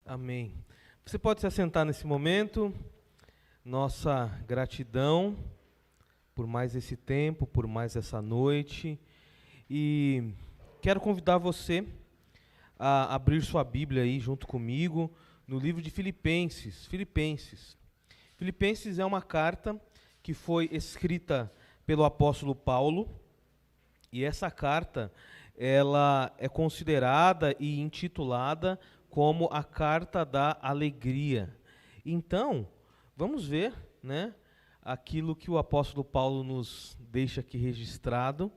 Amém. Você pode se assentar nesse momento. Nossa gratidão por mais esse tempo, por mais essa noite. E quero convidar você a abrir sua Bíblia aí junto comigo no livro de Filipenses. Filipenses é uma carta que foi escrita pelo apóstolo Paulo. E essa carta, ela é considerada e intitulada como a carta da alegria. Então, vamos ver, né, aquilo que o apóstolo Paulo nos deixa aqui registrado,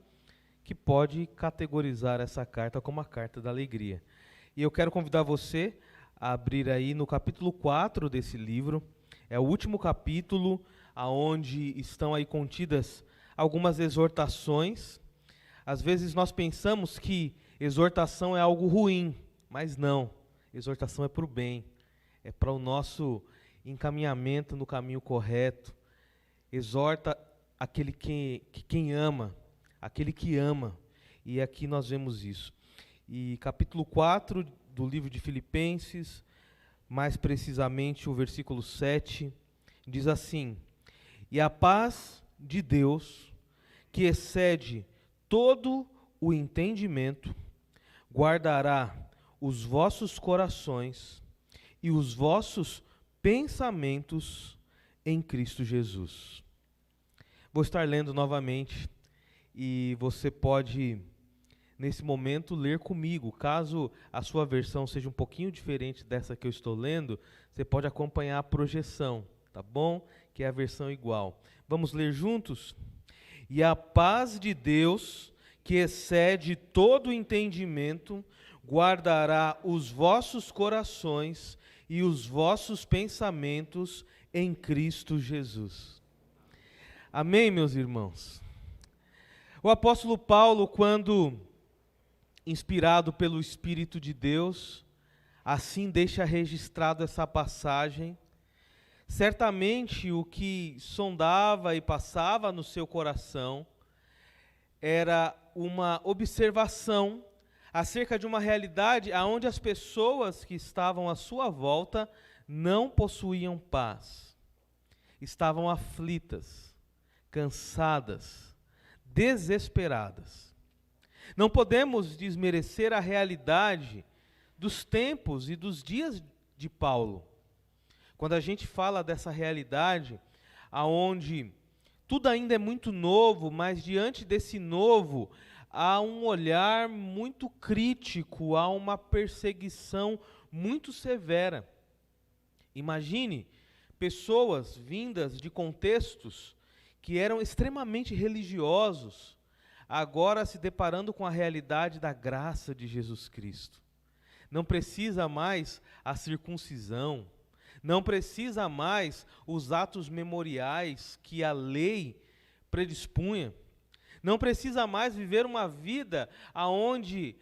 que pode categorizar essa carta como a carta da alegria. E eu quero convidar você a abrir aí no capítulo 4 desse livro. É o último capítulo, onde estão aí contidas algumas exortações. Às vezes nós pensamos que exortação é algo ruim, mas não. Exortação é para o bem, é para o nosso encaminhamento no caminho correto. Exorta aquele quem ama, aquele que ama. E aqui nós vemos isso. E capítulo 4 do livro de Filipenses, mais precisamente o versículo 7, diz assim: E a paz de Deus, que excede todo o entendimento, guardará os vossos corações e os vossos pensamentos em Cristo Jesus. Vou estar lendo novamente e você pode, nesse momento, ler comigo. Caso a sua versão seja um pouquinho diferente dessa que eu estou lendo, você pode acompanhar a projeção, tá bom? Que é a versão igual. Vamos ler juntos? E a paz de Deus, que excede todo o entendimento, guardará os vossos corações e os vossos pensamentos em Cristo Jesus. Amém, meus irmãos? O apóstolo Paulo, quando inspirado pelo Espírito de Deus, assim deixa registrado essa passagem. Certamente o que sondava e passava no seu coração era uma observação acerca de uma realidade onde as pessoas que estavam à sua volta não possuíam paz. Estavam aflitas, cansadas, desesperadas. Não podemos desmerecer a realidade dos tempos e dos dias de Paulo. Quando a gente fala dessa realidade, aonde tudo ainda é muito novo, mas diante desse novo, há um olhar muito crítico, há uma perseguição muito severa. Imagine pessoas vindas de contextos que eram extremamente religiosos, agora se deparando com a realidade da graça de Jesus Cristo. Não precisa mais a circuncisão, não precisa mais os atos memoriais que a lei predispunha. Não precisa mais viver uma vida onde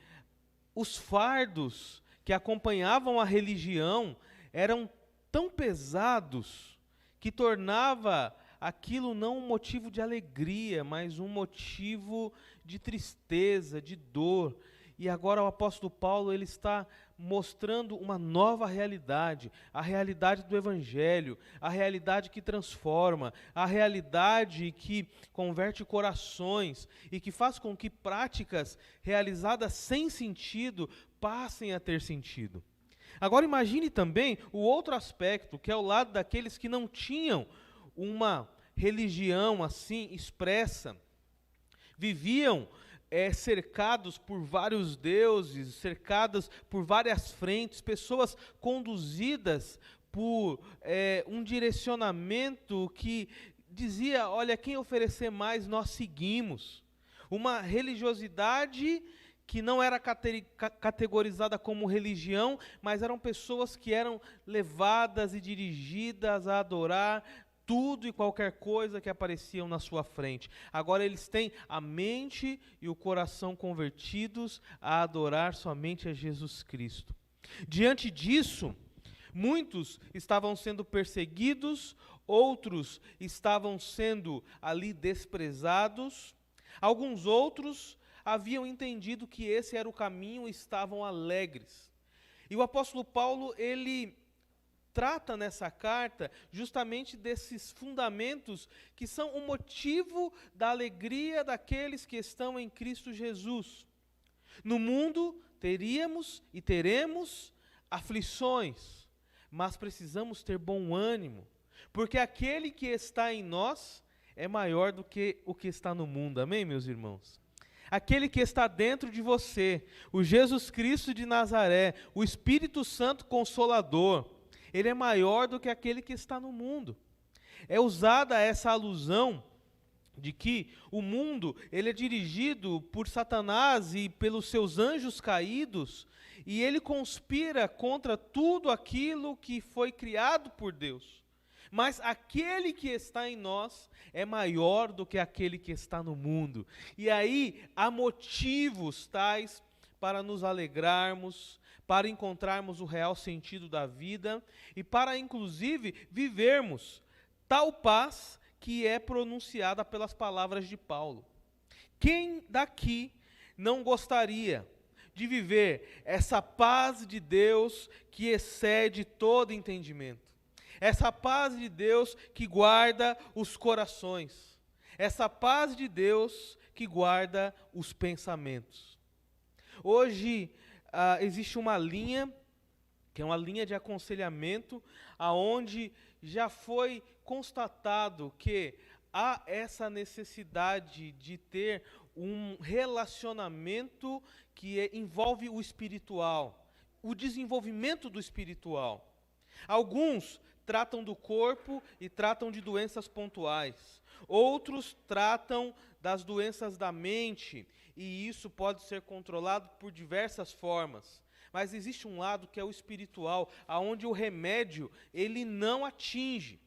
os fardos que acompanhavam a religião eram tão pesados que tornava aquilo não um motivo de alegria, mas um motivo de tristeza, de dor. E agora o apóstolo Paulo, ele está mostrando uma nova realidade, a realidade do Evangelho, a realidade que transforma, a realidade que converte corações e que faz com que práticas realizadas sem sentido passem a ter sentido. Agora imagine também o outro aspecto, que é o lado daqueles que não tinham uma religião assim expressa, viviam cercados por vários deuses, cercadas por várias frentes, pessoas conduzidas por um direcionamento que dizia, olha, quem oferecer mais nós seguimos. Uma religiosidade que não era categorizada como religião, mas eram pessoas que eram levadas e dirigidas a adorar tudo e qualquer coisa que apareciam na sua frente. Agora eles têm a mente e o coração convertidos a adorar somente a Jesus Cristo. Diante disso, muitos estavam sendo perseguidos, outros estavam sendo ali desprezados, alguns outros haviam entendido que esse era o caminho e estavam alegres. E o apóstolo Paulo, ele trata nessa carta justamente desses fundamentos que são o motivo da alegria daqueles que estão em Cristo Jesus. No mundo teríamos e teremos aflições, mas precisamos ter bom ânimo, porque aquele que está em nós é maior do que o que está no mundo. Amém, meus irmãos? Aquele que está dentro de você, o Jesus Cristo de Nazaré, o Espírito Santo Consolador, ele é maior do que aquele que está no mundo. É usada essa alusão de que o mundo ele é dirigido por Satanás e pelos seus anjos caídos, e ele conspira contra tudo aquilo que foi criado por Deus. Mas aquele que está em nós é maior do que aquele que está no mundo. E aí há motivos tais para nos alegrarmos, para encontrarmos o real sentido da vida e para, inclusive, vivermos tal paz que é pronunciada pelas palavras de Paulo. Quem daqui não gostaria de viver essa paz de Deus que excede todo entendimento? Essa paz de Deus que guarda os corações. Essa paz de Deus que guarda os pensamentos. Hoje existe uma linha, que é uma linha de aconselhamento, aonde já foi constatado que há essa necessidade de ter um relacionamento que envolve o espiritual, o desenvolvimento do espiritual. Alguns tratam do corpo e tratam de doenças pontuais. Outros tratam das doenças da mente, e isso pode ser controlado por diversas formas. Mas existe um lado que é o espiritual, aonde o remédio, ele não atinge.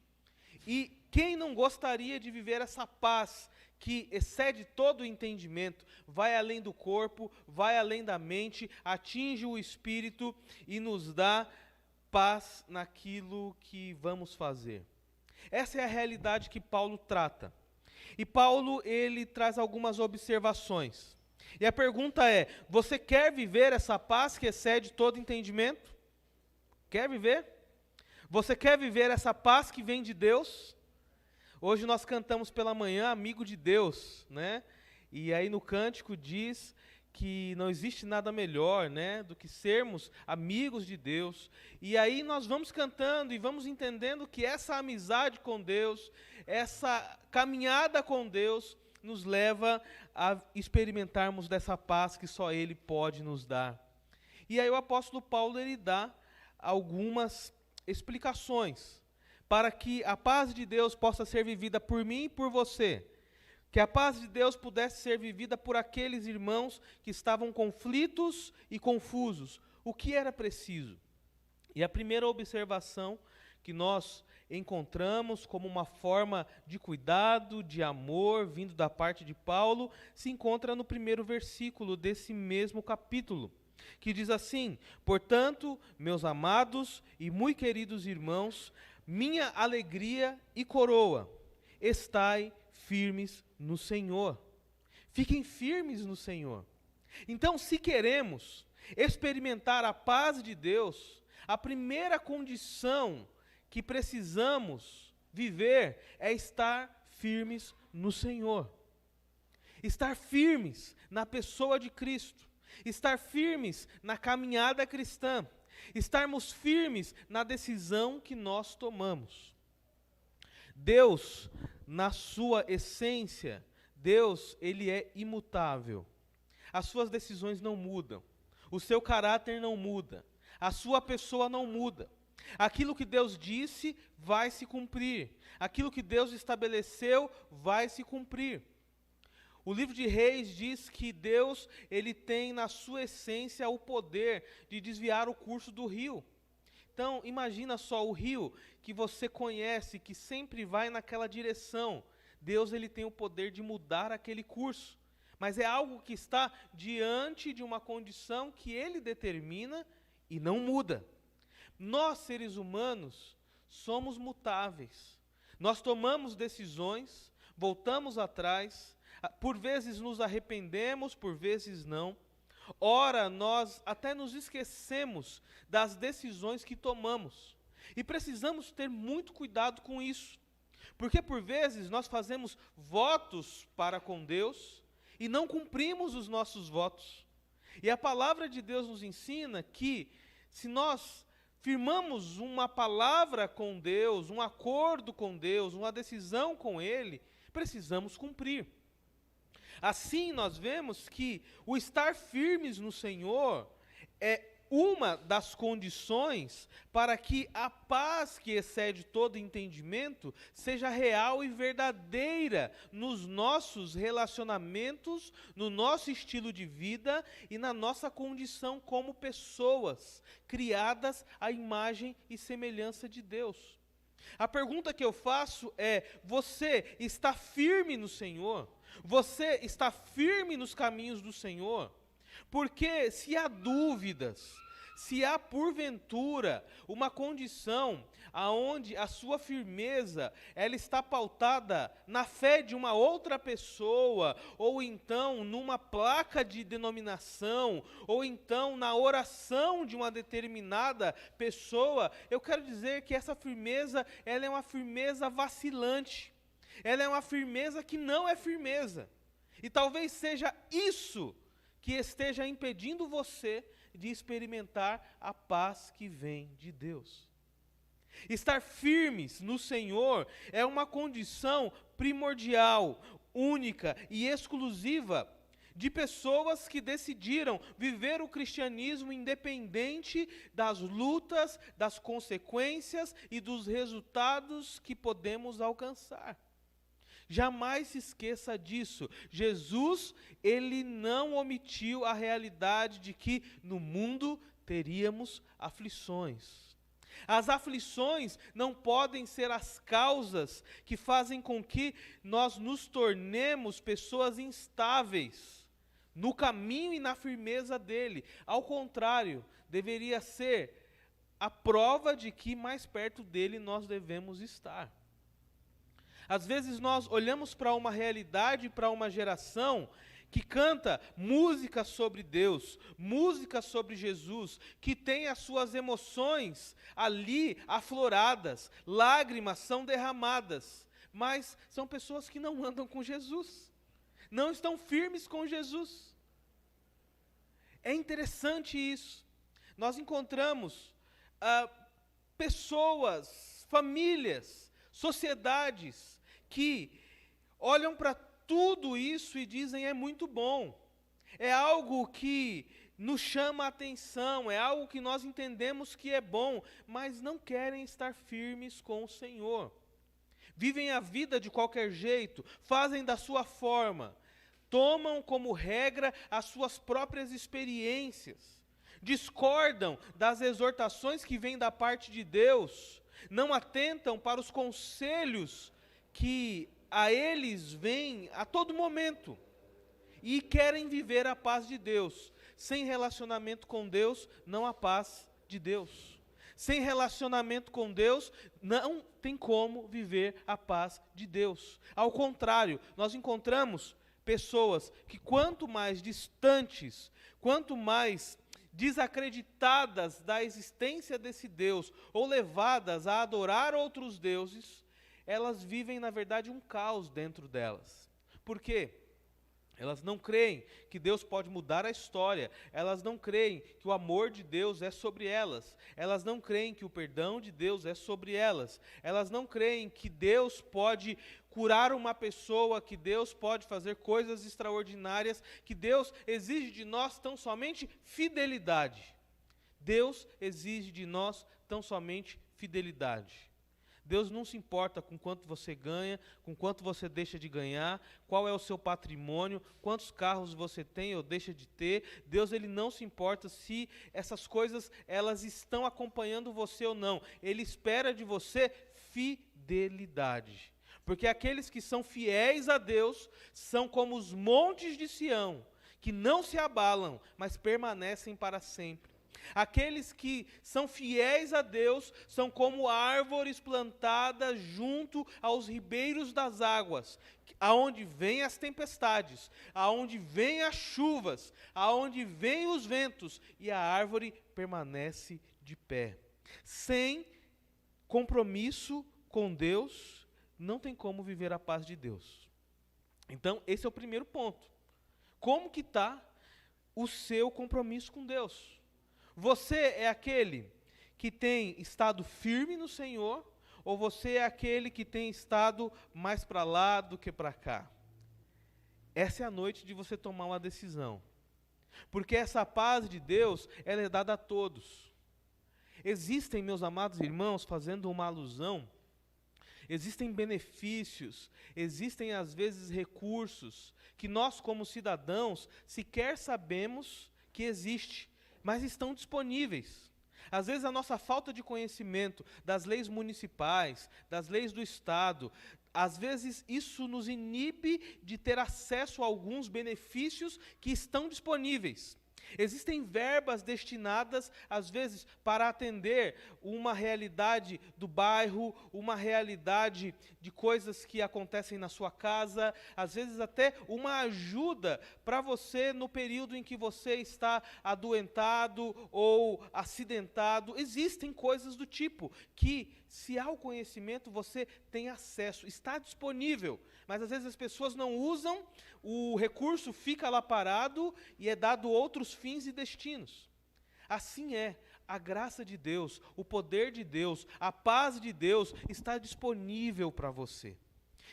E quem não gostaria de viver essa paz que excede todo o entendimento, vai além do corpo, vai além da mente, atinge o espírito e nos dá paz naquilo que vamos fazer. Essa é a realidade que Paulo trata. E Paulo, ele traz algumas observações. E a pergunta é: você quer viver essa paz que excede todo entendimento? Quer viver? Você quer viver essa paz que vem de Deus? Hoje nós cantamos pela manhã, amigo de Deus, né? E aí no cântico diz que não existe nada melhor, né, do que sermos amigos de Deus. E aí nós vamos cantando e vamos entendendo que essa amizade com Deus, essa caminhada com Deus, nos leva a experimentarmos dessa paz que só Ele pode nos dar. E aí o apóstolo Paulo, ele dá algumas explicações para que a paz de Deus possa ser vivida por mim e por você. Que a paz de Deus pudesse ser vivida por aqueles irmãos que estavam conflitos e confusos. O que era preciso? E a primeira observação que nós encontramos como uma forma de cuidado, de amor, vindo da parte de Paulo, se encontra no primeiro versículo desse mesmo capítulo, que diz assim: portanto, meus amados e muito queridos irmãos, minha alegria e coroa, estai firmes no Senhor. Fiquem firmes no Senhor. Então, se queremos experimentar a paz de Deus, a primeira condição que precisamos viver é estar firmes no Senhor. Estar firmes na pessoa de Cristo. Estar firmes na caminhada cristã. Estarmos firmes na decisão que nós tomamos. Deus, na sua essência, Deus, ele é imutável. As suas decisões não mudam. O seu caráter não muda. A sua pessoa não muda. Aquilo que Deus disse vai se cumprir. Aquilo que Deus estabeleceu vai se cumprir. O livro de Reis diz que Deus, ele tem na sua essência o poder de desviar o curso do rio. Então, imagina só o rio que você conhece, que sempre vai naquela direção. Deus, ele tem o poder de mudar aquele curso. Mas é algo que está diante de uma condição que ele determina e não muda. Nós, seres humanos, somos mutáveis. Nós tomamos decisões, voltamos atrás, por vezes nos arrependemos, por vezes não. Ora, nós até nos esquecemos das decisões que tomamos. E precisamos ter muito cuidado com isso. Porque por vezes nós fazemos votos para com Deus e não cumprimos os nossos votos. E a palavra de Deus nos ensina que se nós firmamos uma palavra com Deus, um acordo com Deus, uma decisão com Ele, precisamos cumprir. Assim nós vemos que o estar firmes no Senhor é uma das condições para que a paz que excede todo entendimento seja real e verdadeira nos nossos relacionamentos, no nosso estilo de vida e na nossa condição como pessoas criadas à imagem e semelhança de Deus. A pergunta que eu faço é: você está firme no Senhor? Você está firme nos caminhos do Senhor? Porque se há dúvidas, se há porventura uma condição aonde a sua firmeza ela está pautada na fé de uma outra pessoa, ou então numa placa de denominação, ou então na oração de uma determinada pessoa, eu quero dizer que essa firmeza ela é uma firmeza vacilante. Ela é uma firmeza que não é firmeza. E talvez seja isso que esteja impedindo você de experimentar a paz que vem de Deus. Estar firmes no Senhor é uma condição primordial, única e exclusiva de pessoas que decidiram viver o cristianismo independente das lutas, das consequências e dos resultados que podemos alcançar. Jamais se esqueça disso. Jesus, ele não omitiu a realidade de que no mundo teríamos aflições. As aflições não podem ser as causas que fazem com que nós nos tornemos pessoas instáveis no caminho e na firmeza dele. Ao contrário, deveria ser a prova de que mais perto dele nós devemos estar. Às vezes nós olhamos para uma realidade, para uma geração que canta música sobre Deus, música sobre Jesus, que tem as suas emoções ali afloradas, lágrimas são derramadas, mas são pessoas que não andam com Jesus, não estão firmes com Jesus. É interessante isso. Nós encontramos pessoas, famílias, sociedades que olham para tudo isso e dizem: é muito bom, é algo que nos chama a atenção, é algo que nós entendemos que é bom, mas não querem estar firmes com o Senhor. Vivem a vida de qualquer jeito, fazem da sua forma, tomam como regra as suas próprias experiências, discordam das exortações que vêm da parte de Deus, não atentam para os conselhos que a eles vêm a todo momento e querem viver a paz de Deus. Sem relacionamento com Deus, não há paz de Deus. Sem relacionamento com Deus, não tem como viver a paz de Deus. Ao contrário, nós encontramos pessoas que quanto mais distantes, quanto mais desacreditadas da existência desse Deus, ou levadas a adorar outros deuses, elas vivem, na verdade, um caos dentro delas. Por quê? Elas não creem que Deus pode mudar a história, elas não creem que o amor de Deus é sobre elas não creem que o perdão de Deus é sobre elas não creem que Deus pode curar uma pessoa, que Deus pode fazer coisas extraordinárias, que Deus exige de nós tão somente fidelidade. Deus exige de nós tão somente fidelidade. Deus não se importa com quanto você ganha, com quanto você deixa de ganhar, qual é o seu patrimônio, quantos carros você tem ou deixa de ter. Deus, ele não se importa se essas coisas elas estão acompanhando você ou não. Ele espera de você fidelidade. Porque aqueles que são fiéis a Deus são como os montes de Sião, que não se abalam, mas permanecem para sempre. Aqueles que são fiéis a Deus são como árvores plantadas junto aos ribeiros das águas, aonde vêm as tempestades, aonde vêm as chuvas, aonde vêm os ventos, e a árvore permanece de pé. Sem compromisso com Deus, não tem como viver a paz de Deus. Então, esse é o primeiro ponto. Como que está o seu compromisso com Deus? Você é aquele que tem estado firme no Senhor, ou você é aquele que tem estado mais para lá do que para cá? Essa é a noite de você tomar uma decisão. Porque essa paz de Deus, ela é dada a todos. Existem, meus amados irmãos, fazendo uma alusão, existem benefícios, existem às vezes recursos, que nós como cidadãos sequer sabemos que existe, mas estão disponíveis. Às vezes a nossa falta de conhecimento das leis municipais, das leis do Estado, às vezes isso nos inibe de ter acesso a alguns benefícios que estão disponíveis. Existem verbas destinadas, às vezes, para atender uma realidade do bairro, uma realidade de coisas que acontecem na sua casa, às vezes até uma ajuda para você no período em que você está adoentado ou acidentado. Existem coisas do tipo que, se há o conhecimento, você tem acesso, está disponível, mas às vezes as pessoas não usam, o recurso fica lá parado e é dado outros fins e destinos. Assim é, a graça de Deus, o poder de Deus, a paz de Deus está disponível para você,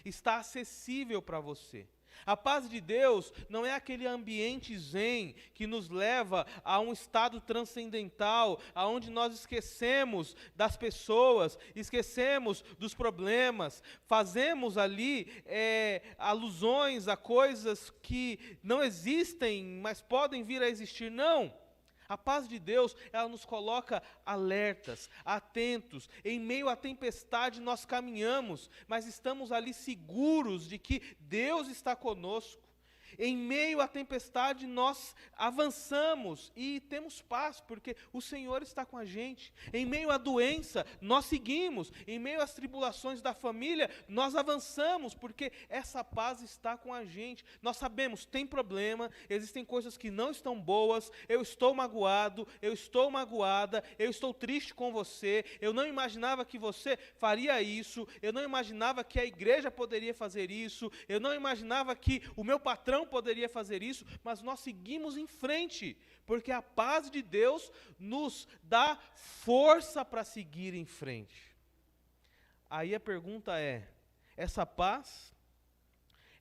está acessível para você. A paz de Deus não é aquele ambiente zen que nos leva a um estado transcendental, aonde nós esquecemos das pessoas, esquecemos dos problemas, fazemos ali alusões a coisas que não existem, mas podem vir a existir. Não! A paz de Deus, ela nos coloca alertas, atentos. Em meio à tempestade nós caminhamos, mas estamos ali seguros de que Deus está conosco. Em meio à tempestade nós avançamos e temos paz, porque o Senhor está com a gente. Em meio à doença nós seguimos, em meio às tribulações da família nós avançamos, porque essa paz está com a gente. Nós sabemos, tem problema, existem coisas que não estão boas, eu estou magoado, eu estou magoada, eu estou triste com você, eu não imaginava que você faria isso, eu não imaginava que a igreja poderia fazer isso, eu não imaginava que o meu patrão poderia fazer isso, mas nós seguimos em frente, porque a paz de Deus nos dá força para seguir em frente. Aí a pergunta é, essa paz,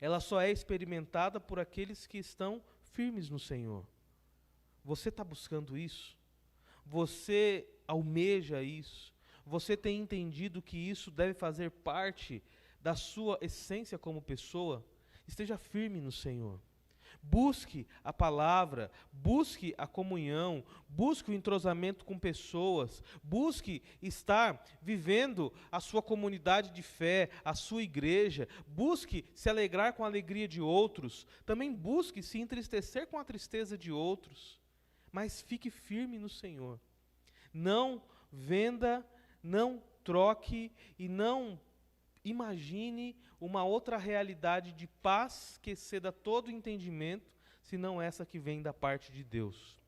ela só é experimentada por aqueles que estão firmes no Senhor. Você está buscando isso? Você almeja isso? Você tem entendido que isso deve fazer parte da sua essência como pessoa? Esteja firme no Senhor. Busque a palavra, busque a comunhão, busque o entrosamento com pessoas, busque estar vivendo a sua comunidade de fé, a sua igreja, busque se alegrar com a alegria de outros, também busque se entristecer com a tristeza de outros, mas fique firme no Senhor. Não venda, não troque e não imagine uma outra realidade de paz que exceda todo entendimento, senão essa que vem da parte de Deus.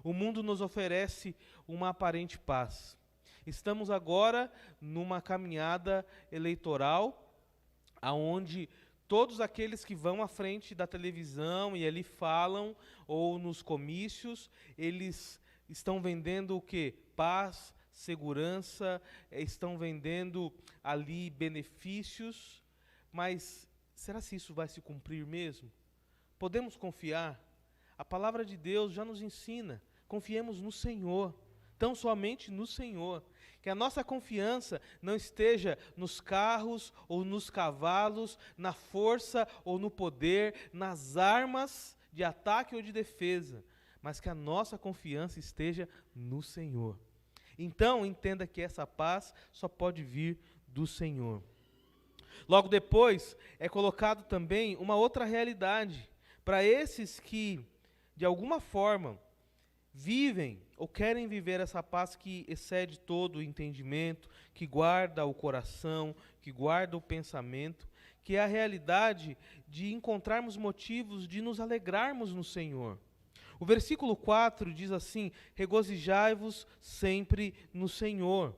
O mundo nos oferece uma aparente paz. Estamos agora numa caminhada eleitoral, aonde todos aqueles que vão à frente da televisão e ali falam, ou nos comícios, eles estão vendendo o quê? Paz, segurança, estão vendendo ali benefícios, mas será se isso vai se cumprir mesmo? Podemos confiar? A palavra de Deus já nos ensina, confiemos no Senhor, tão somente no Senhor, que a nossa confiança não esteja nos carros ou nos cavalos, na força ou no poder, nas armas de ataque ou de defesa, mas que a nossa confiança esteja no Senhor. Então, entenda que essa paz só pode vir do Senhor. Logo depois, é colocado também uma outra realidade. Para esses que, de alguma forma, vivem ou querem viver essa paz que excede todo o entendimento, que guarda o coração, que guarda o pensamento, que é a realidade de encontrarmos motivos de nos alegrarmos no Senhor. O versículo 4 diz assim: regozijai-vos sempre no Senhor.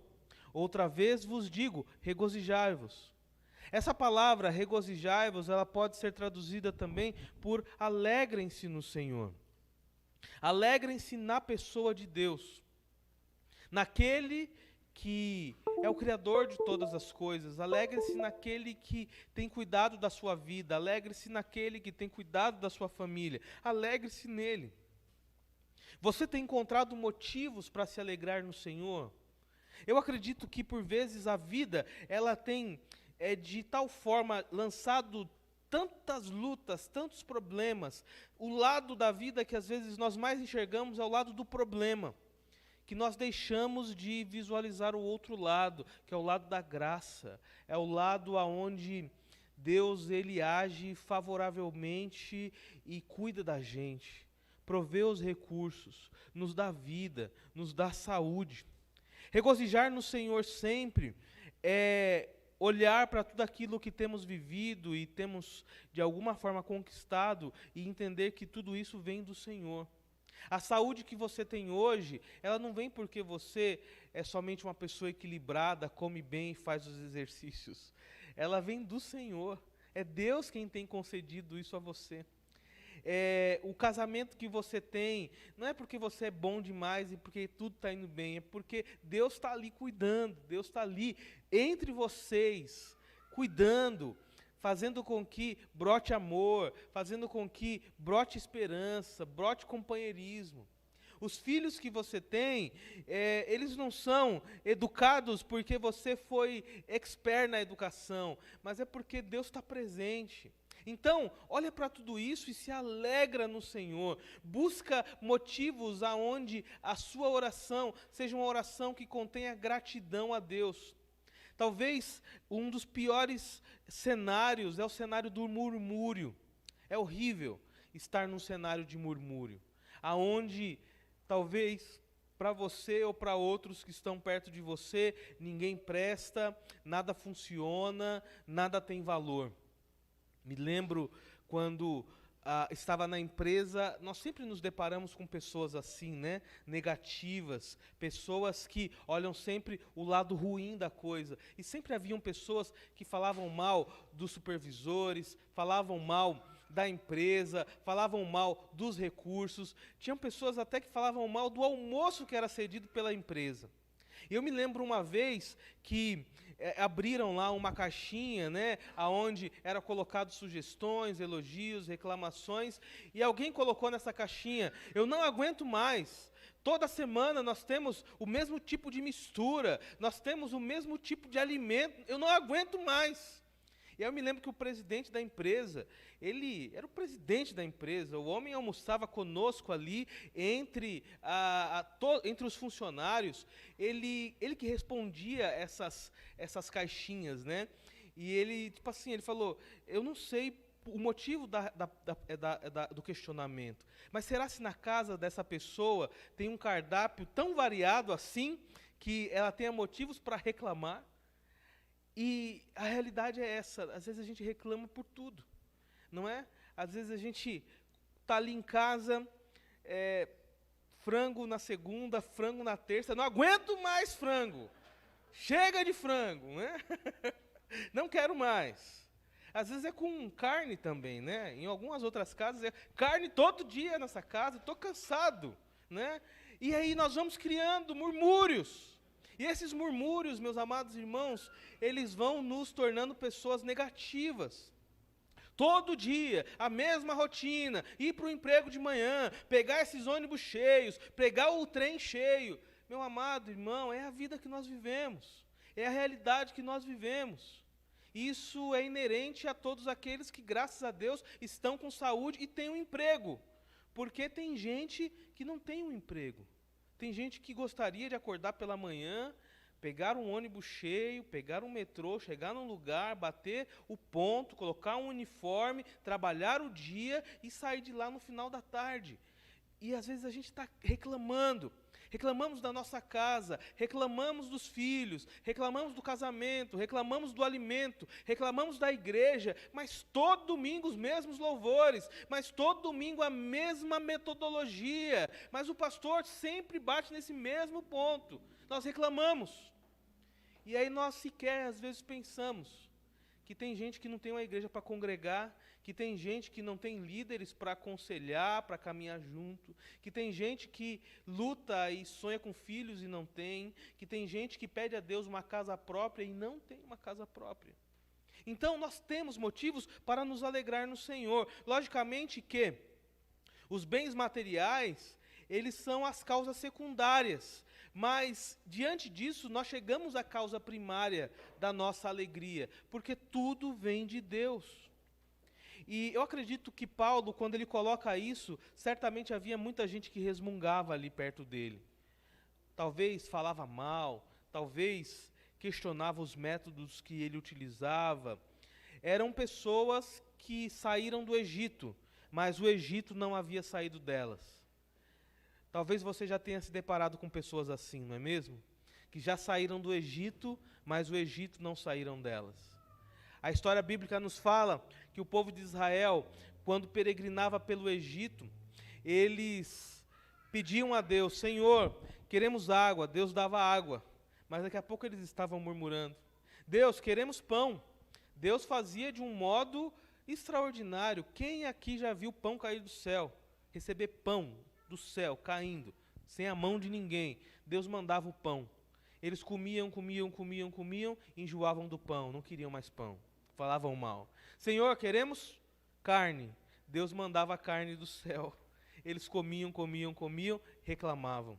Outra vez vos digo, regozijai-vos. Essa palavra, regozijai-vos, ela pode ser traduzida também por alegrem-se no Senhor. Alegrem-se na pessoa de Deus, naquele que é o Criador de todas as coisas. Alegre-se naquele que tem cuidado da sua vida. Alegre-se naquele que tem cuidado da sua família. Alegre-se nele. Você tem encontrado motivos para se alegrar no Senhor? Eu acredito que por vezes a vida, ela tem de tal forma lançado tantas lutas, tantos problemas. O lado da vida que às vezes nós mais enxergamos é o lado do problema, que nós deixamos de visualizar o outro lado, que é o lado da graça, é o lado aonde Deus ele age favoravelmente e cuida da gente, provê os recursos, nos dá vida, nos dá saúde. Regozijar no Senhor sempre é olhar para tudo aquilo que temos vivido e temos de alguma forma conquistado e entender que tudo isso vem do Senhor. A saúde que você tem hoje, ela não vem porque você é somente uma pessoa equilibrada, come bem e faz os exercícios. Ela vem do Senhor. É Deus quem tem concedido isso a você. O casamento que você tem, não é porque você é bom demais e porque tudo está indo bem, é porque Deus está ali cuidando, Deus está ali entre vocês, cuidando, fazendo com que brote amor, fazendo com que brote esperança, brote companheirismo. Os filhos que você tem, eles não são educados porque você foi expert na educação, mas é porque Deus está presente. Então, olha para tudo isso e se alegra no Senhor. Busca motivos aonde a sua oração seja uma oração que contenha gratidão a Deus. Talvez um dos piores cenários é o cenário do murmúrio. É horrível estar num cenário de murmúrio, aonde talvez para você ou para outros que estão perto de você, ninguém presta, nada funciona, nada tem valor. Me lembro quando estava na empresa, nós sempre nos deparamos com pessoas assim, né? Negativas, pessoas que olham sempre o lado ruim da coisa. E sempre haviam pessoas que falavam mal dos supervisores, falavam mal da empresa, falavam mal dos recursos. Tinham pessoas até que falavam mal do almoço que era cedido pela empresa. E eu me lembro uma vez que abriram lá uma caixinha, né, onde eram colocados sugestões, elogios, reclamações, e alguém colocou nessa caixinha: eu não aguento mais. Toda semana nós temos o mesmo tipo de mistura, nós temos o mesmo tipo de alimento, eu não aguento mais. E aí eu me lembro que o presidente da empresa, ele era o presidente da empresa, o homem almoçava conosco ali, entre os funcionários, ele que respondia essas caixinhas, né? E ele, tipo assim, ele falou: eu não sei o motivo do questionamento, mas será se na casa dessa pessoa tem um cardápio tão variado assim, que ela tenha motivos para reclamar? E a realidade é essa, às vezes a gente reclama por tudo, não é? Às vezes a gente está ali em casa, frango na segunda, frango na terça, não aguento mais frango, chega de frango, né? Não quero mais. Às vezes é com carne também, né? Em algumas outras casas é carne todo dia nessa casa, estou cansado, né? E aí nós vamos criando murmúrios. E esses murmúrios, meus amados irmãos, eles vão nos tornando pessoas negativas. Todo dia, a mesma rotina, ir para o emprego de manhã, pegar esses ônibus cheios, pegar o trem cheio. Meu amado irmão, é a vida que nós vivemos, é a realidade que nós vivemos. Isso é inerente a todos aqueles que, graças a Deus, estão com saúde e têm um emprego. Porque tem gente que não tem um emprego. Tem gente que gostaria de acordar pela manhã, pegar um ônibus cheio, pegar um metrô, chegar num lugar, bater o ponto, colocar um uniforme, trabalhar o dia e sair de lá no final da tarde. E às vezes a gente está reclamando. Reclamamos da nossa casa, reclamamos dos filhos, reclamamos do casamento, reclamamos do alimento, reclamamos da igreja, mas todo domingo os mesmos louvores, mas todo domingo a mesma metodologia, mas o pastor sempre bate nesse mesmo ponto. Nós reclamamos. E aí nós sequer às vezes pensamos que tem gente que não tem uma igreja para congregar, que tem gente que não tem líderes para aconselhar, para caminhar junto, que tem gente que luta e sonha com filhos e não tem, que tem gente que pede a Deus uma casa própria e não tem uma casa própria. Então nós temos motivos para nos alegrar no Senhor. Logicamente que os bens materiais, eles são as causas secundárias, mas diante disso nós chegamos à causa primária da nossa alegria, porque tudo vem de Deus. E eu acredito que Paulo, quando ele coloca isso, certamente havia muita gente que resmungava ali perto dele. Talvez falava mal, talvez questionava os métodos que ele utilizava. Eram pessoas que saíram do Egito, mas o Egito não havia saído delas. Talvez você já tenha se deparado com pessoas assim, não é mesmo? Que já saíram do Egito, mas o Egito não saíram delas. A história bíblica nos fala que o povo de Israel, quando peregrinava pelo Egito, eles pediam a Deus: Senhor, queremos água. Deus dava água, mas daqui a pouco eles estavam murmurando: Deus, queremos pão. Deus fazia de um modo extraordinário. Quem aqui já viu pão cair do céu? Receber pão do céu caindo, sem a mão de ninguém. Deus mandava o pão. Eles comiam, enjoavam do pão, não queriam mais pão, falavam mal. Senhor, queremos carne. Deus mandava a carne do céu. Eles comiam, reclamavam.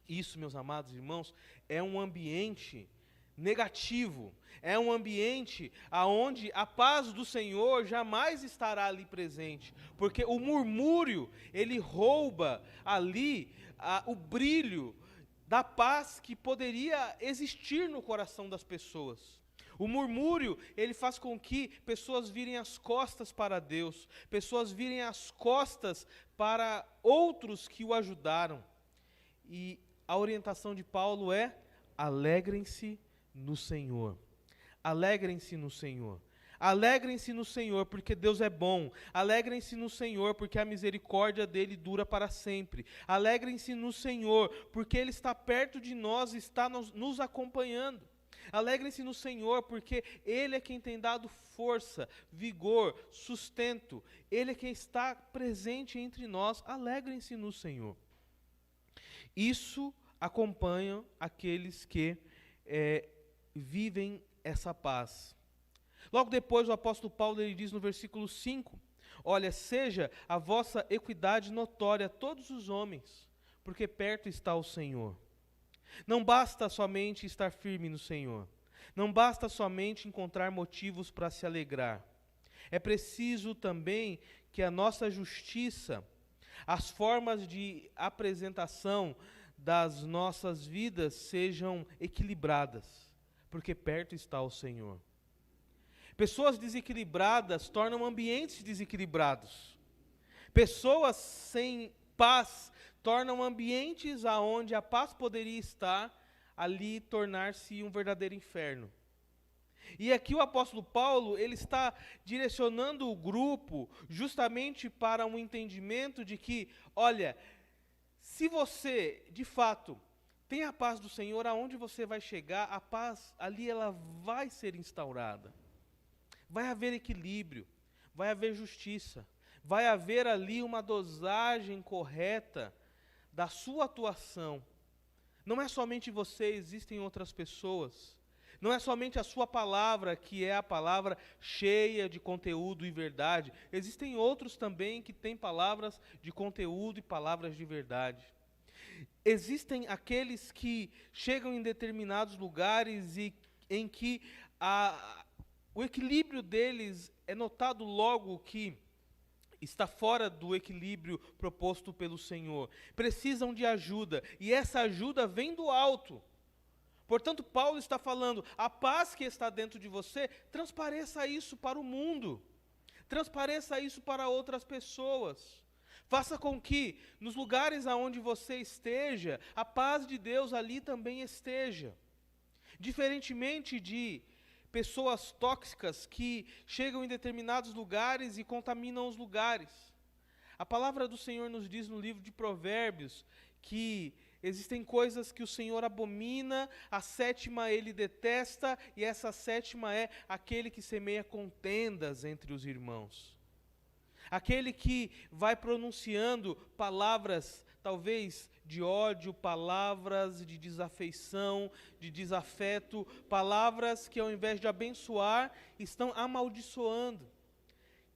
Isso, meus amados irmãos, é um ambiente negativo, é um ambiente aonde a paz do Senhor jamais estará ali presente, porque o murmúrio, ele rouba ali o brilho da paz que poderia existir no coração das pessoas. O murmúrio, ele faz com que pessoas virem as costas para Deus, pessoas virem as costas para outros que o ajudaram. E a orientação de Paulo é: alegrem-se no Senhor. Alegrem-se no Senhor. Alegrem-se no Senhor, porque Deus é bom. Alegrem-se no Senhor, porque a misericórdia dele dura para sempre. Alegrem-se no Senhor, porque ele está perto de nós, está nos acompanhando. Alegrem-se no Senhor, porque ele é quem tem dado força, vigor, sustento. Ele é quem está presente entre nós. Alegrem-se no Senhor. Isso acompanha aqueles que vivem essa paz. Logo depois o apóstolo Paulo ele diz no versículo 5, olha, seja a vossa equidade notória a todos os homens, porque perto está o Senhor. Não basta somente estar firme no Senhor, não basta somente encontrar motivos para se alegrar. É preciso também que a nossa justiça, as formas de apresentação das nossas vidas sejam equilibradas, porque perto está o Senhor. Pessoas desequilibradas tornam ambientes desequilibrados. Pessoas sem paz tornam ambientes aonde a paz poderia estar, ali tornar-se um verdadeiro inferno. E aqui o apóstolo Paulo, ele está direcionando o grupo justamente para um entendimento de que, olha, se você, de fato, tem a paz do Senhor, aonde você vai chegar, a paz ali ela vai ser instaurada. Vai haver equilíbrio, vai haver justiça, vai haver ali uma dosagem correta da sua atuação. Não é somente você, existem outras pessoas. Não é somente a sua palavra, que é a palavra cheia de conteúdo e verdade. Existem outros também que têm palavras de conteúdo e palavras de verdade. Existem aqueles que chegam em determinados lugares e em que o equilíbrio deles é notado logo que está fora do equilíbrio proposto pelo Senhor. Precisam de ajuda, e essa ajuda vem do alto. Portanto, Paulo está falando, a paz que está dentro de você, transpareça isso para o mundo. Transpareça isso para outras pessoas. Faça com que, nos lugares aonde você esteja, a paz de Deus ali também esteja. Diferentemente de pessoas tóxicas que chegam em determinados lugares e contaminam os lugares. A palavra do Senhor nos diz no livro de Provérbios que existem coisas que o Senhor abomina, a sétima ele detesta, e essa sétima é aquele que semeia contendas entre os irmãos. Aquele que vai pronunciando palavras, talvez de ódio, palavras de desafeição, de desafeto, palavras que ao invés de abençoar, estão amaldiçoando.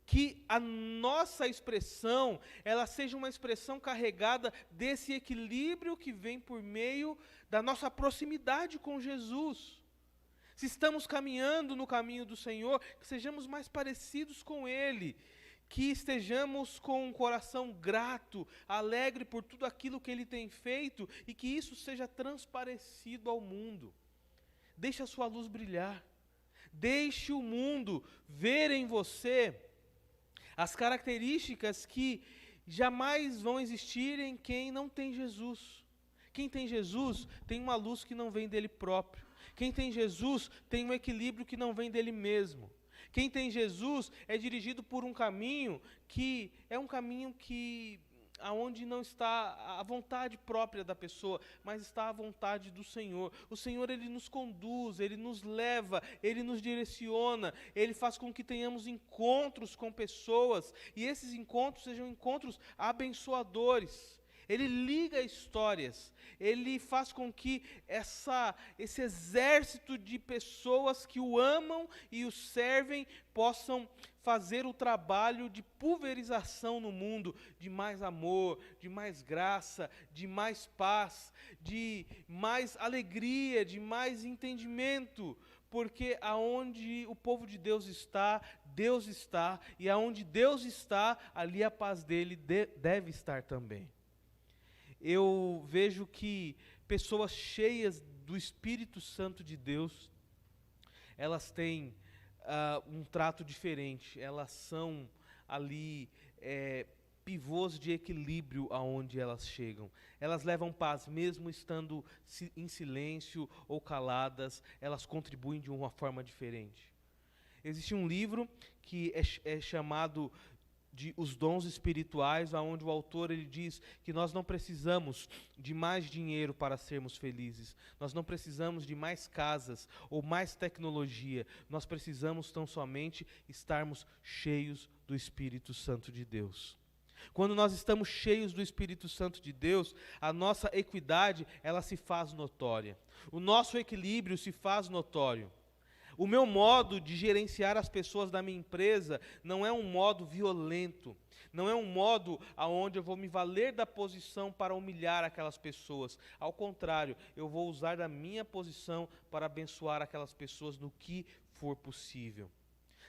Que a nossa expressão, ela seja uma expressão carregada desse equilíbrio que vem por meio da nossa proximidade com Jesus. Se estamos caminhando no caminho do Senhor, que sejamos mais parecidos com Ele, que estejamos com um coração grato, alegre por tudo aquilo que Ele tem feito e que isso seja transparecido ao mundo. Deixe a sua luz brilhar. Deixe o mundo ver em você as características que jamais vão existir em quem não tem Jesus. Quem tem Jesus tem uma luz que não vem dele próprio. Quem tem Jesus tem um equilíbrio que não vem dele mesmo. Quem tem Jesus é dirigido por um caminho que é um caminho que aonde não está a vontade própria da pessoa, mas está a vontade do Senhor. O Senhor, Ele nos conduz, Ele nos leva, Ele nos direciona, Ele faz com que tenhamos encontros com pessoas, e esses encontros sejam encontros abençoadores. Ele liga histórias, Ele faz com que esse exército de pessoas que o amam e o servem possam fazer o trabalho de pulverização no mundo, de mais amor, de mais graça, de mais paz, de mais alegria, de mais entendimento, porque aonde o povo de Deus está, e aonde Deus está, ali a paz dele deve estar também. Eu vejo que pessoas cheias do Espírito Santo de Deus, elas têm um trato diferente, elas são ali pivôs de equilíbrio aonde elas chegam. Elas levam paz, mesmo estando em silêncio ou caladas, elas contribuem de uma forma diferente. Existe um livro que é chamado de Os Dons Espirituais, onde o autor ele diz que nós não precisamos de mais dinheiro para sermos felizes, nós não precisamos de mais casas ou mais tecnologia, nós precisamos tão somente estarmos cheios do Espírito Santo de Deus. Quando nós estamos cheios do Espírito Santo de Deus, a nossa equidade ela se faz notória, o nosso equilíbrio se faz notório. O meu modo de gerenciar as pessoas da minha empresa não é um modo violento, não é um modo onde eu vou me valer da posição para humilhar aquelas pessoas. Ao contrário, eu vou usar da minha posição para abençoar aquelas pessoas no que for possível.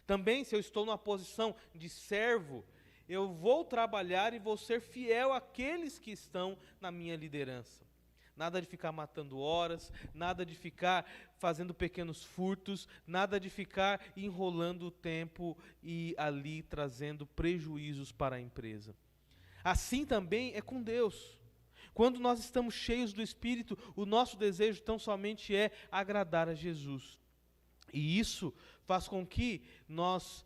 Também, se eu estou numa posição de servo, eu vou trabalhar e vou ser fiel àqueles que estão na minha liderança. Nada de ficar matando horas, nada de ficar fazendo pequenos furtos, nada de ficar enrolando o tempo e ali trazendo prejuízos para a empresa. Assim também é com Deus. Quando nós estamos cheios do Espírito, o nosso desejo tão somente é agradar a Jesus. E isso faz com que nós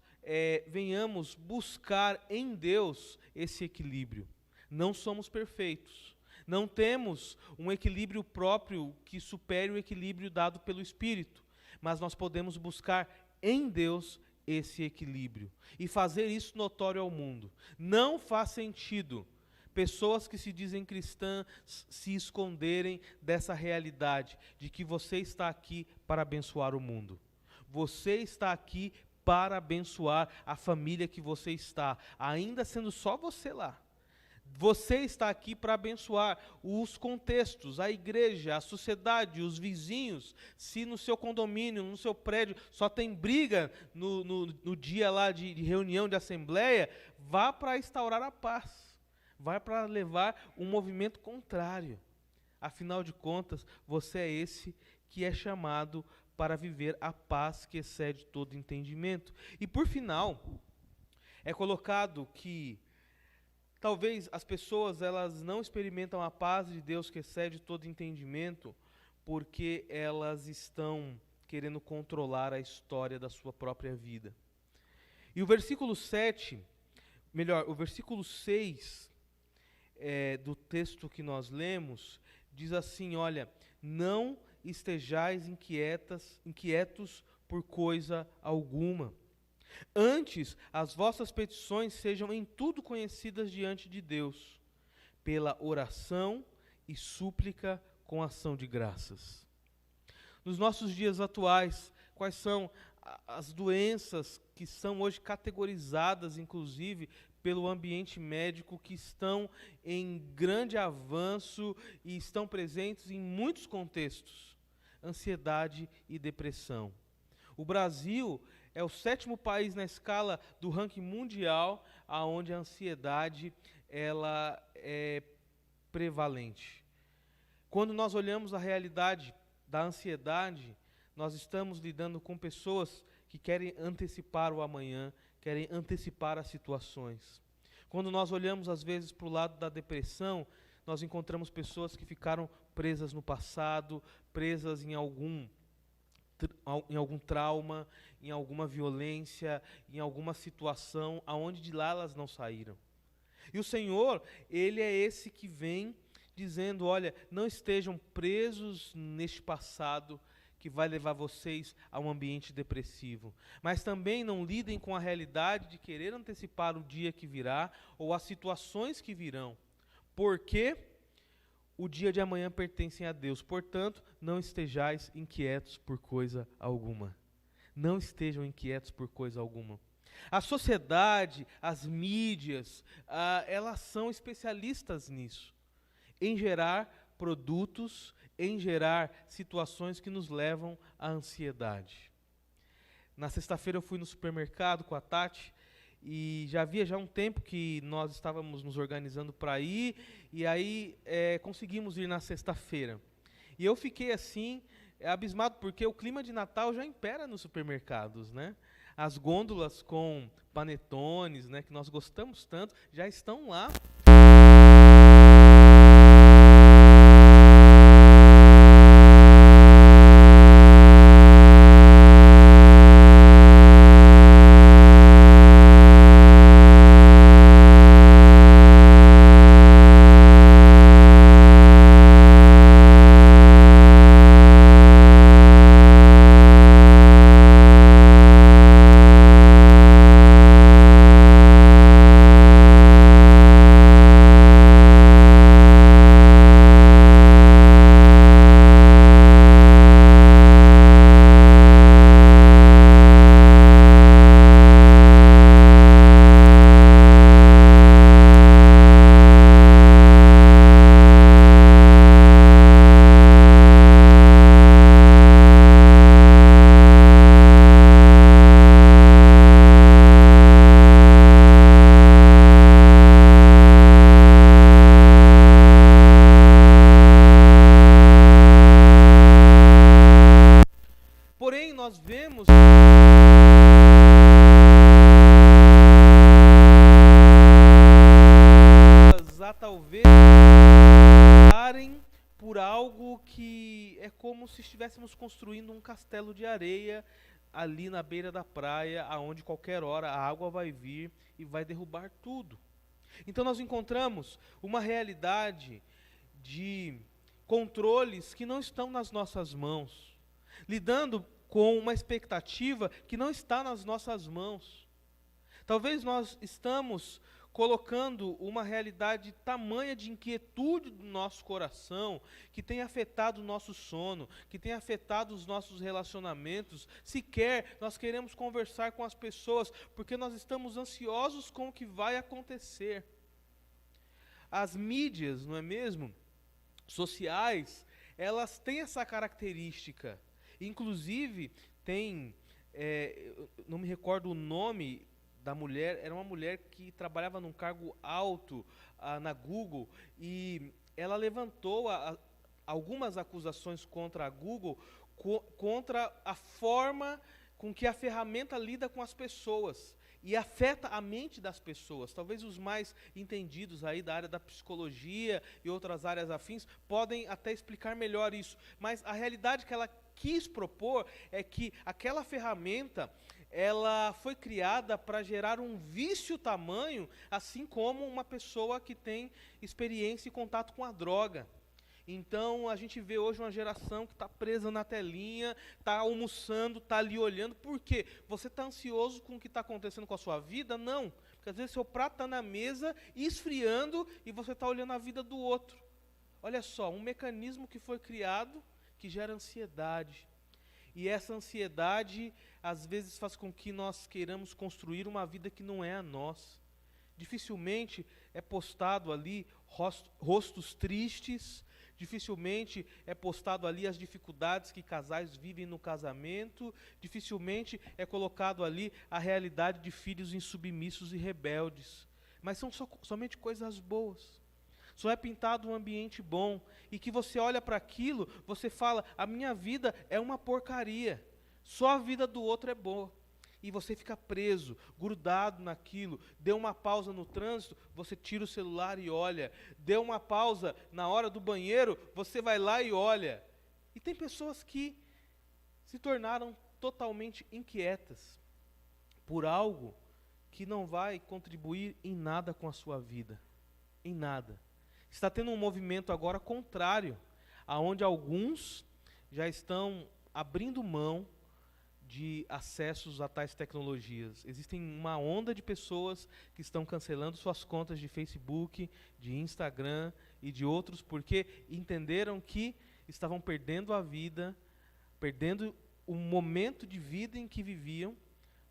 venhamos buscar em Deus esse equilíbrio. Não somos perfeitos. Não temos um equilíbrio próprio que supere o equilíbrio dado pelo Espírito, mas nós podemos buscar em Deus esse equilíbrio e fazer isso notório ao mundo. Não faz sentido pessoas que se dizem cristãs se esconderem dessa realidade de que você está aqui para abençoar o mundo. Você está aqui para abençoar a família que você está, ainda sendo só você lá. Você está aqui para abençoar os contextos, a igreja, a sociedade, os vizinhos. Se no seu condomínio, no seu prédio, só tem briga no dia lá de reunião, de assembleia, vá para instaurar a paz. Vá para levar um movimento contrário. Afinal de contas, você é esse que é chamado para viver a paz que excede todo entendimento. E por final, é colocado que Talvez as pessoas elas não experimentam a paz de Deus que excede todo entendimento, porque elas estão querendo controlar a história da sua própria vida. E o versículo 7, melhor, o versículo 6 do texto que nós lemos, diz assim, olha, não estejais inquietos por coisa alguma. Antes, as vossas petições sejam em tudo conhecidas diante de Deus, pela oração e súplica com ação de graças. Nos nossos dias atuais, quais são as doenças que são hoje categorizadas, inclusive, pelo ambiente médico, que estão em grande avanço e estão presentes em muitos contextos? Ansiedade e depressão. O Brasil é o 7º país na escala do ranking mundial onde a ansiedade ela é prevalente. Quando nós olhamos a realidade da ansiedade, nós estamos lidando com pessoas que querem antecipar o amanhã, querem antecipar as situações. Quando nós olhamos às vezes para o lado da depressão, nós encontramos pessoas que ficaram presas no passado, presas em algum trauma, em alguma violência, em alguma situação, aonde de lá elas não saíram. E o Senhor, Ele é esse que vem dizendo, olha, não estejam presos neste passado que vai levar vocês a um ambiente depressivo. Mas também não lidem com a realidade de querer antecipar o dia que virá ou as situações que virão. Porque o dia de amanhã pertence a Deus. Portanto, não estejais inquietos por coisa alguma. Não estejam inquietos por coisa alguma. A sociedade, as mídias, elas são especialistas nisso. Em gerar produtos, em gerar situações que nos levam à ansiedade. Na sexta-feira eu fui no supermercado com a Tati, e já havia um tempo que nós estávamos nos organizando para ir, e aí conseguimos ir na sexta-feira. E eu fiquei assim, abismado, porque o clima de Natal já impera nos supermercados, né? As gôndolas com panetones, né, que nós gostamos tanto, já estão lá. Porém, nós vemos a talvez por algo que é como se estivéssemos construindo um castelo de areia ali na beira da praia, aonde qualquer hora a água vai vir e vai derrubar tudo. Então nós encontramos uma realidade de controles que não estão nas nossas mãos, lidando com uma expectativa que não está nas nossas mãos. Talvez nós estamos colocando uma realidade tamanha de inquietude do nosso coração, que tem afetado o nosso sono, que tem afetado os nossos relacionamentos. Sequer nós queremos conversar com as pessoas, porque nós estamos ansiosos com o que vai acontecer. As mídias, não é mesmo? Sociais, elas têm essa característica. Inclusive, tem, não me recordo o nome da mulher, era uma mulher que trabalhava num cargo alto na Google, e ela levantou algumas acusações contra a Google, contra a forma com que a ferramenta lida com as pessoas. e afeta a mente das pessoas. Talvez os mais entendidos aí da área da psicologia e outras áreas afins podem até explicar melhor isso. Mas a realidade que ela quis propor é que aquela ferramenta, ela foi criada para gerar um vício tamanho, assim como uma pessoa que tem experiência e contato com a droga. Então, a gente vê hoje uma geração que está presa na telinha, está almoçando, está ali olhando. Por quê? Você está ansioso com o que está acontecendo com a sua vida? Não. Porque às vezes seu prato está na mesa, esfriando, e você está olhando a vida do outro. Olha só, um mecanismo que foi criado, que gera ansiedade. E essa ansiedade, às vezes, faz com que nós queiramos construir uma vida que não é a nossa. Dificilmente é postado ali rostos tristes, dificilmente é postado ali as dificuldades que casais vivem no casamento, dificilmente é colocado ali a realidade de filhos insubmissos e rebeldes. Mas são somente coisas boas. Só é pintado um ambiente bom, e que você olha para aquilo, você fala, a minha vida é uma porcaria, só a vida do outro é boa. E você fica preso, grudado naquilo. Deu uma pausa no trânsito, você tira o celular e olha. Deu uma pausa na hora do banheiro, você vai lá e olha. E tem pessoas que se tornaram totalmente inquietas por algo que não vai contribuir em nada com a sua vida. Em nada. Está tendo um movimento agora contrário, aonde alguns já estão abrindo mão de acessos a tais tecnologias. Existem uma onda de pessoas que estão cancelando suas contas de Facebook, de Instagram e de outros, porque entenderam que estavam perdendo a vida, perdendo o momento de vida em que viviam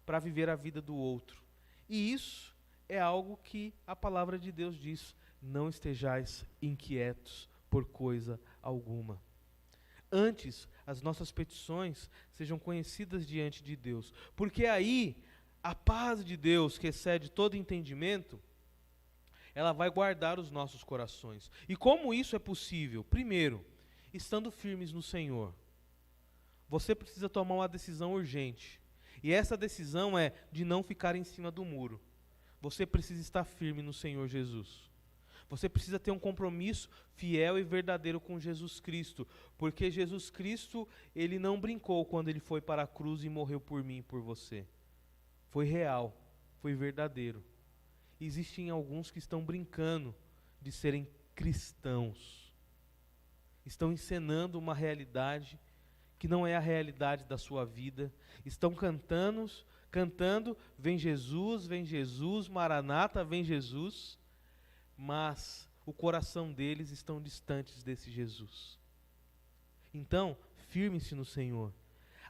para viver a vida do outro. E isso é algo que a palavra de Deus diz: não estejais inquietos por coisa alguma. Antes, as nossas petições sejam conhecidas diante de Deus. Porque aí, a paz de Deus, que excede todo entendimento, ela vai guardar os nossos corações. E como isso é possível? Primeiro, estando firmes no Senhor. Você precisa tomar uma decisão urgente. E essa decisão é de não ficar em cima do muro. Você precisa estar firme no Senhor Jesus. Você precisa ter um compromisso fiel e verdadeiro com Jesus Cristo, porque Jesus Cristo, ele não brincou quando ele foi para a cruz e morreu por mim e por você. Foi real, foi verdadeiro. Existem alguns que estão brincando de serem cristãos. Estão encenando uma realidade que não é a realidade da sua vida. Estão cantando, vem Jesus, Maranata, vem Jesus. Mas o coração deles estão distantes desse Jesus. Então, firme-se no Senhor.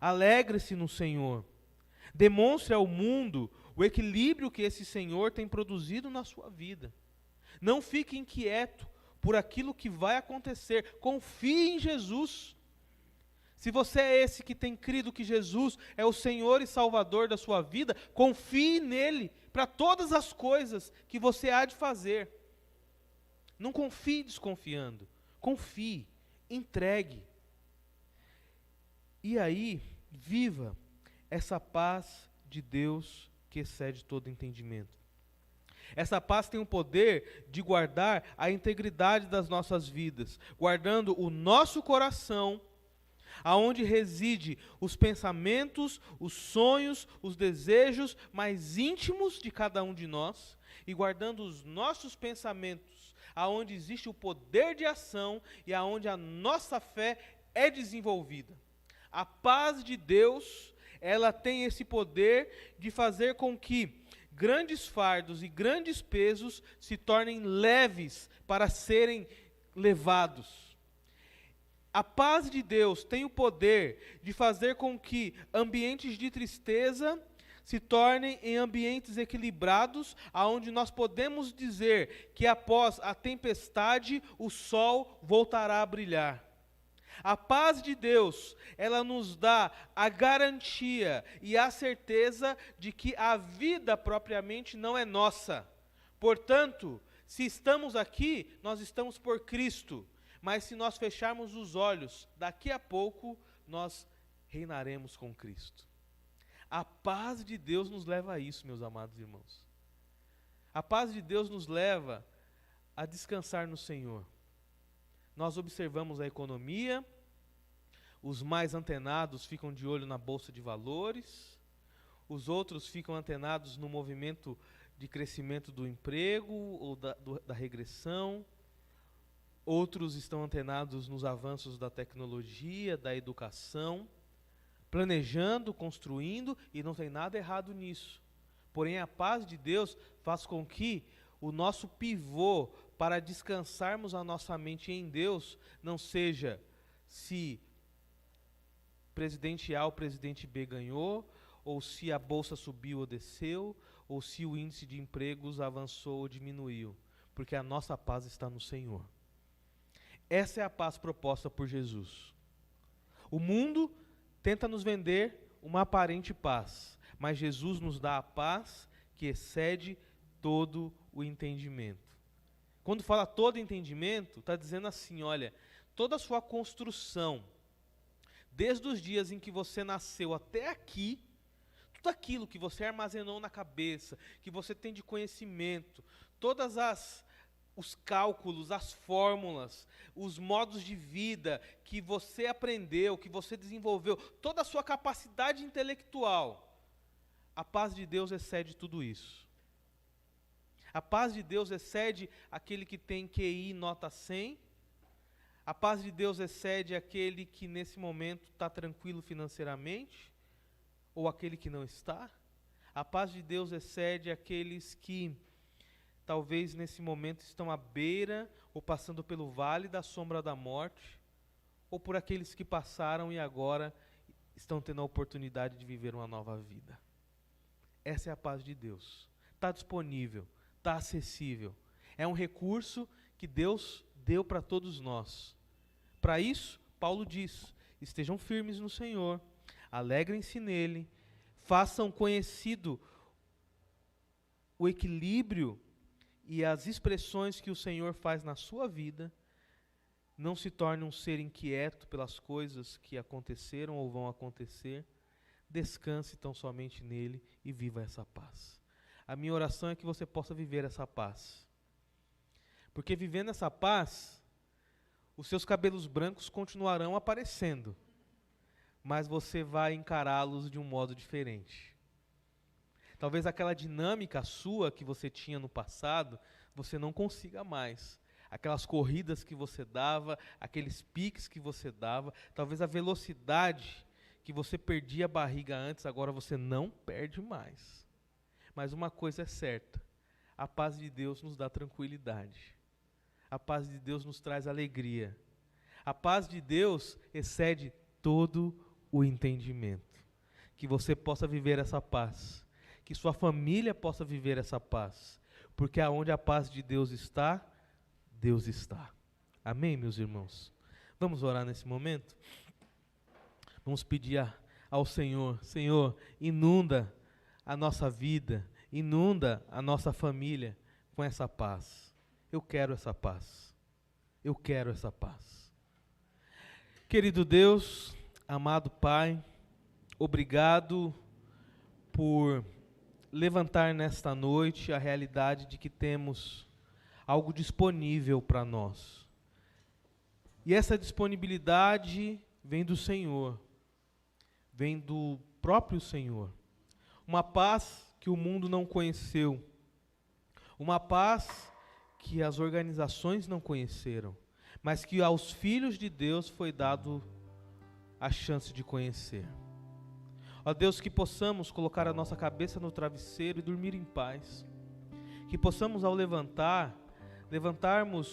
Alegre-se no Senhor. Demonstre ao mundo o equilíbrio que esse Senhor tem produzido na sua vida. Não fique inquieto por aquilo que vai acontecer. Confie em Jesus. Se você é esse que tem crido que Jesus é o Senhor e Salvador da sua vida, confie nele para todas as coisas que você há de fazer. Não confie desconfiando. Confie, entregue. E aí, viva essa paz de Deus que excede todo entendimento. Essa paz tem o poder de guardar a integridade das nossas vidas, guardando o nosso coração, aonde reside os pensamentos, os sonhos, os desejos mais íntimos de cada um de nós, e guardando os nossos pensamentos, aonde existe o poder de ação e aonde a nossa fé é desenvolvida. A paz de Deus, ela tem esse poder de fazer com que grandes fardos e grandes pesos se tornem leves para serem levados. A paz de Deus tem o poder de fazer com que ambientes de tristeza se tornem em ambientes equilibrados, aonde nós podemos dizer que após a tempestade o sol voltará a brilhar. A paz de Deus, ela nos dá a garantia e a certeza de que a vida propriamente não é nossa. Portanto, se estamos aqui, nós estamos por Cristo. Mas se nós fecharmos os olhos, daqui a pouco nós reinaremos com Cristo. A paz de Deus nos leva a isso, meus amados irmãos. A paz de Deus nos leva a descansar no Senhor. Nós observamos a economia, os mais antenados ficam de olho na bolsa de valores, os outros ficam antenados no movimento de crescimento do emprego ou da regressão, outros estão antenados nos avanços da tecnologia, da educação, planejando, construindo, e não tem nada errado nisso. Porém, a paz de Deus faz com que o nosso pivô para descansarmos a nossa mente em Deus não seja se presidente A ou presidente B ganhou, ou se a bolsa subiu ou desceu, ou se o índice de empregos avançou ou diminuiu, porque a nossa paz está no Senhor. Essa é a paz proposta por Jesus. O mundo tenta nos vender uma aparente paz, mas Jesus nos dá a paz que excede todo o entendimento. Quando fala todo entendimento, está dizendo assim, olha, toda a sua construção, desde os dias em que você nasceu até aqui, tudo aquilo que você armazenou na cabeça, que você tem de conhecimento, os cálculos, as fórmulas, os modos de vida que você aprendeu, que você desenvolveu, toda a sua capacidade intelectual, a paz de Deus excede tudo isso. A paz de Deus excede aquele que tem QI nota 100, a paz de Deus excede aquele que nesse momento está tranquilo financeiramente, ou aquele que não está. A paz de Deus excede aqueles que talvez nesse momento estão à beira ou passando pelo vale da sombra da morte, ou por aqueles que passaram e agora estão tendo a oportunidade de viver uma nova vida. Essa é a paz de Deus. Está disponível, está acessível. É um recurso que Deus deu para todos nós. Para isso, Paulo diz, estejam firmes no Senhor, alegrem-se nele, façam conhecido o equilíbrio e as expressões que o Senhor faz na sua vida. Não se torne um ser inquieto pelas coisas que aconteceram ou vão acontecer. Descanse tão somente nele e viva essa paz. A minha oração é que você possa viver essa paz. Porque vivendo essa paz, os seus cabelos brancos continuarão aparecendo, mas você vai encará-los de um modo diferente. Talvez aquela dinâmica sua que você tinha no passado, você não consiga mais. Aquelas corridas que você dava, aqueles piques que você dava, talvez a velocidade que você perdia a barriga antes, agora você não perde mais. Mas uma coisa é certa, a paz de Deus nos dá tranquilidade. A paz de Deus nos traz alegria. A paz de Deus excede todo o entendimento. Que você possa viver essa paz. Que sua família possa viver essa paz. Porque aonde a paz de Deus está, Deus está. Amém, meus irmãos? Vamos orar nesse momento? Vamos pedir ao Senhor, Senhor, inunda a nossa vida, inunda a nossa família com essa paz. Eu quero essa paz. Eu quero essa paz. Querido Deus, amado Pai, obrigado por levantar nesta noite a realidade de que temos algo disponível para nós. E essa disponibilidade vem do Senhor, vem do próprio Senhor. Uma paz que o mundo não conheceu, uma paz que as organizações não conheceram, mas que aos filhos de Deus foi dado a chance de conhecer. Ó Deus, que possamos colocar a nossa cabeça no travesseiro e dormir em paz. Que possamos, ao levantarmos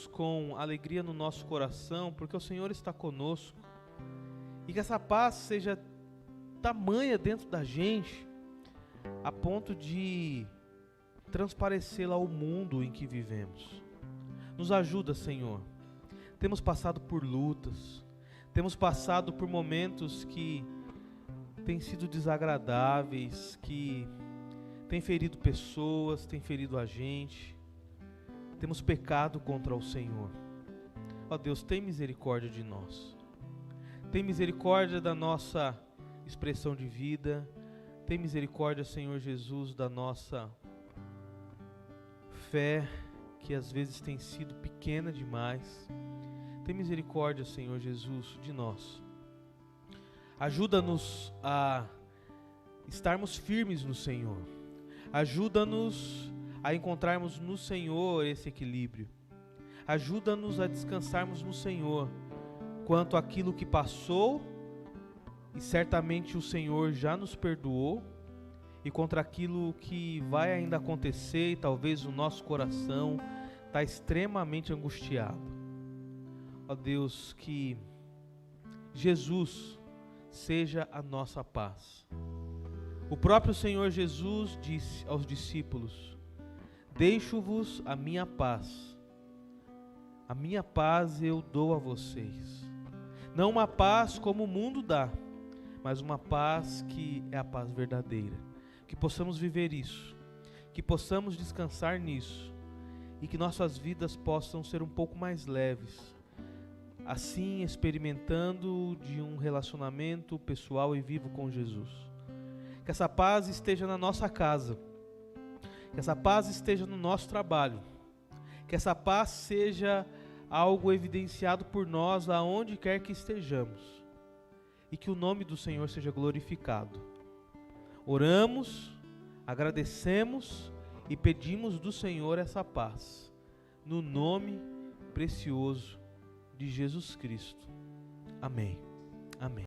com alegria no nosso coração, porque o Senhor está conosco. E que essa paz seja tamanha dentro da gente, a ponto de transparecê-la ao mundo em que vivemos. Nos ajuda, Senhor. Temos passado por lutas, temos passado por momentos que têm sido desagradáveis, que têm ferido pessoas, têm ferido a gente. Temos pecado contra o Senhor. Ó Deus, tem misericórdia de nós. Tem misericórdia da nossa expressão de vida, Tem misericórdia, Senhor Jesus, da nossa fé, que às vezes tem sido pequena demais. Tem misericórdia, Senhor Jesus, de nós. Ajuda-nos a estarmos firmes no Senhor. Ajuda-nos a encontrarmos no Senhor esse equilíbrio. Ajuda-nos a descansarmos no Senhor quanto àquilo que passou, e certamente o Senhor já nos perdoou, e contra aquilo que vai ainda acontecer, e talvez o nosso coração está extremamente angustiado. Ó Deus, que Jesus seja a nossa paz. O próprio Senhor Jesus disse aos discípulos: deixo-vos a minha paz eu dou a vocês. Não uma paz como o mundo dá, mas uma paz que é a paz verdadeira. Que possamos viver isso, que possamos descansar nisso, e que nossas vidas possam ser um pouco mais leves, assim experimentando de um relacionamento pessoal e vivo com Jesus. Que essa paz esteja na nossa casa, que essa paz esteja no nosso trabalho, que essa paz seja algo evidenciado por nós aonde quer que estejamos, e que o nome do Senhor seja glorificado. Oramos, agradecemos e pedimos do Senhor essa paz, no nome precioso de Jesus Cristo. Amém. Amém.